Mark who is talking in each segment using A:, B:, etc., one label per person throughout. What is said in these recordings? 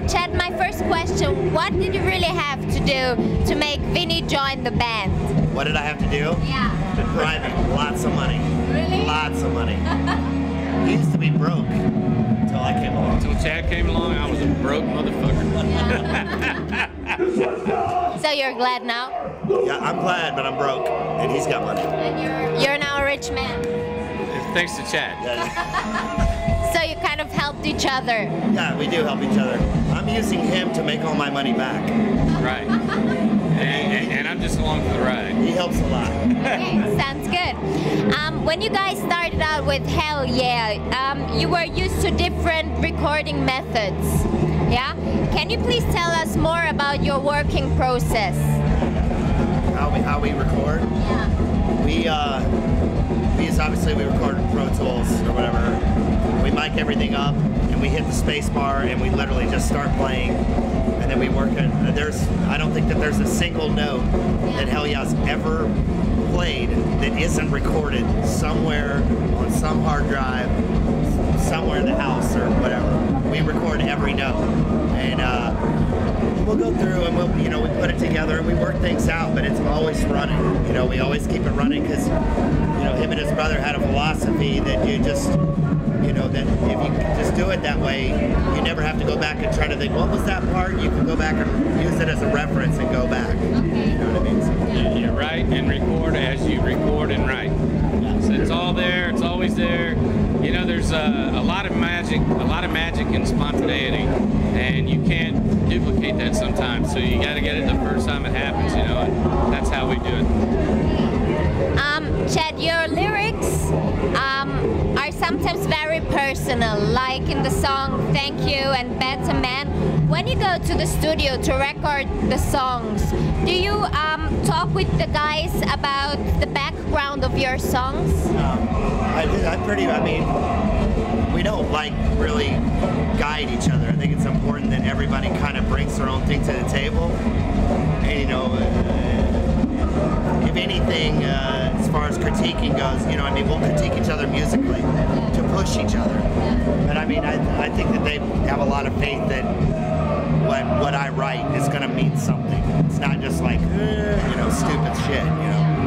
A: Chad, my first question, what did you really have to do to make Vinnie join the band?
B: What did I have to do?
A: Yeah.
B: Driving. Lots of money.
A: Really?
B: Lots of money. He used to be broke until I came along.
C: Until Chad came along, I was a broke motherfucker.
A: So you're glad now?
B: Yeah, I'm glad, but I'm broke, and he's got money.
A: And you're now a rich man.
C: Thanks to Chad.
B: Yeah.
A: So you kind of helped each other.
B: Yeah, we do help each other. I'm using him to make all my money back.
C: Right. And I'm just along for the ride.
B: He helps a lot.
A: Okay, sounds good. When you guys started out with Hell Yeah, you were used to different recording methods. Yeah? Can you please tell us more about your working process?
B: How we record?
A: Yeah.
B: Obviously we record Pro Tools or whatever. We mic everything up and we hit the space bar and we literally just start playing, and then we work it. I don't think that there's a single note that Hell Yeah's ever played that isn't recorded somewhere on some hard drive, somewhere in the house or whatever. We record every note, and we'll go through and we put it together and we work things out, but it's always running. We always keep it running because him and his brother had a philosophy that you just, that if you just do it that way, you never have to go back and try to think, what was that part? You can go back and use it as a reference and go back. You know what I mean? So,
C: You write and record as you record and write. So it's all there, it's always there. There's a lot of magic and spontaneity, and you can't duplicate that sometimes. So you got to get it the first time it happens, and that's how we do it.
A: Chad, your lyrics are sometimes very personal, like in the song Thank You and Better Man. When you go to the studio to record the songs, do you talk with the guys about the background of your songs?
B: We don't really guide each other. I think it's important that everybody kind of brings their own thing to the table. And if anything, as far as critiquing goes, we'll critique each other musically to push each other. But I think that they have a lot of faith that what I write is going to mean something. It's not just like, stupid shit,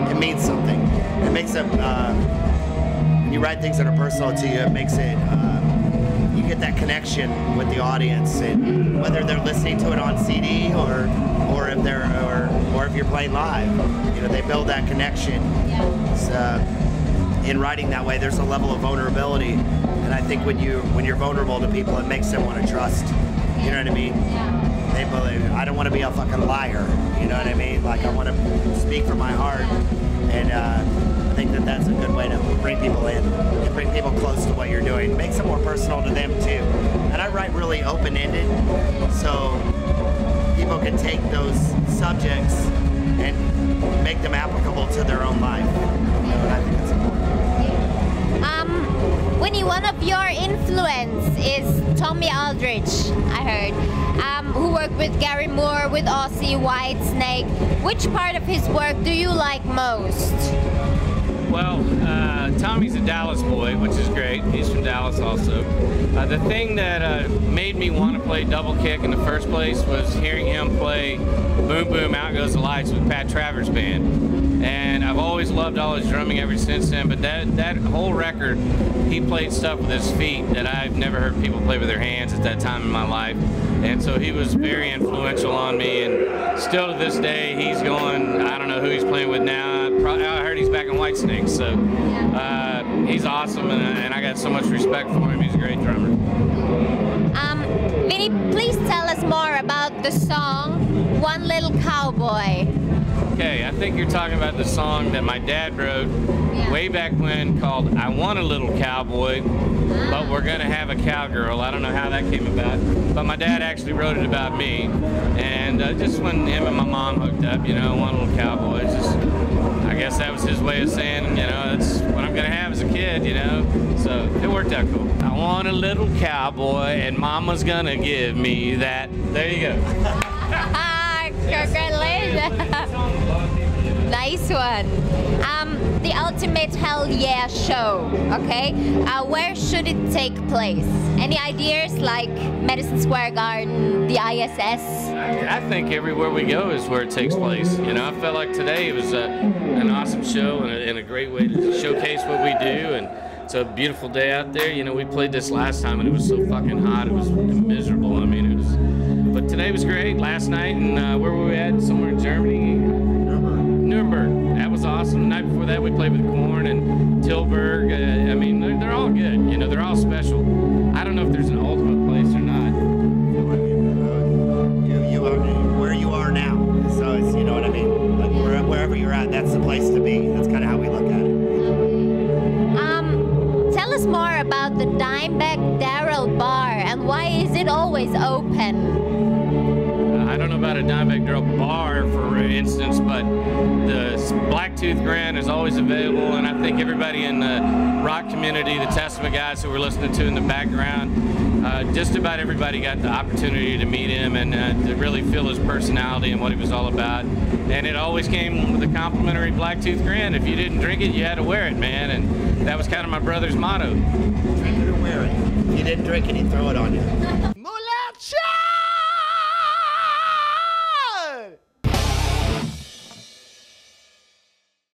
B: It means something. It makes it, when you write things that are personal to you, it makes it, you get that connection with the audience, and whether they're listening to it on CD or if you're playing live, they build that connection. In writing that way, there's a level of vulnerability, and I think when you're vulnerable to people, it makes them want to trust. You know what I mean? They believe. I don't want to be a fucking liar. You know what I mean? Like, I want to speak from my heart, and I think that that's a good way to bring people in and bring people close to what you're doing. It makes it more personal to them too. And I write really open-ended, so people can take those subjects and make them applicable to their own life. And I think that's important.
A: Winnie, one of your influence is Tommy Aldridge, I heard, who worked with Gary Moore, with Ozzy, Whitesnake. Which part of his work do you like most?
C: Well, Tommy's a Dallas boy, which is great. He's from Dallas also. The thing that made me want to play double kick in the first place was hearing him play Boom Boom Out Goes the Lights with Pat Travers' band. And I've always loved all his drumming ever since then, but that whole record, he played stuff with his feet that I've never heard people play with their hands at that time in my life. And so he was very influential on me, and still to this day, he's going, I don't know who he's playing with now. I heard he's back in Whitesnake, so he's awesome, and I got so much respect for him. He's a great drummer.
A: Vinnie, please tell us more about the song One Little Cowboy.
C: Okay, I think you're talking about the song that my dad wrote way back when called I Want a Little Cowboy, but We're Gonna Have a Cowgirl. I don't know how that came about, but my dad actually wrote it about me, and just when him and my mom hooked up, One Little Cowboy, it's just, I guess that was his way of saying, that's what I'm gonna have as a kid, so it worked out cool. I want a little cowboy, and mama's gonna give me that. There you go.
A: Congratulations. Nice one. The ultimate hell yeah show, okay? Where should it take place? Any ideas like Madison Square Garden, the ISS?
C: I think everywhere we go is where it takes place. You know, I felt like today it was an awesome show and a great way to showcase what we do. And it's a beautiful day out there. You know, we played this last time and it was so fucking hot. It was miserable. I mean, it was. But today was great. Last night, and where were we at? Somewhere in Germany. Nuremberg. That was awesome. The night before that, we played with Korn and Tilburg. I mean, they're all good. You know, they're all special. I don't know if there's an ultimate place or not.
B: You are where you are now. So it's, you know what I mean? Like wherever you're at, that's the place to be. That's kind of how we look at it.
A: Tell us more about the Dimebag Darrell bar and why is it always open?
C: I don't know about a Dimebag Darrell bar, for instance, but the Blacktooth Grin is always available, and I think everybody in the rock community, the Testament guys who we're listening to in the background, just about everybody got the opportunity to meet him and to really feel his personality and what he was all about. And it always came with a complimentary Blacktooth Grin. If you didn't drink it, you had to wear it, man. And that was kind of my brother's motto.
B: Drink it or wear it. If you didn't drink it, he'd throw it on you.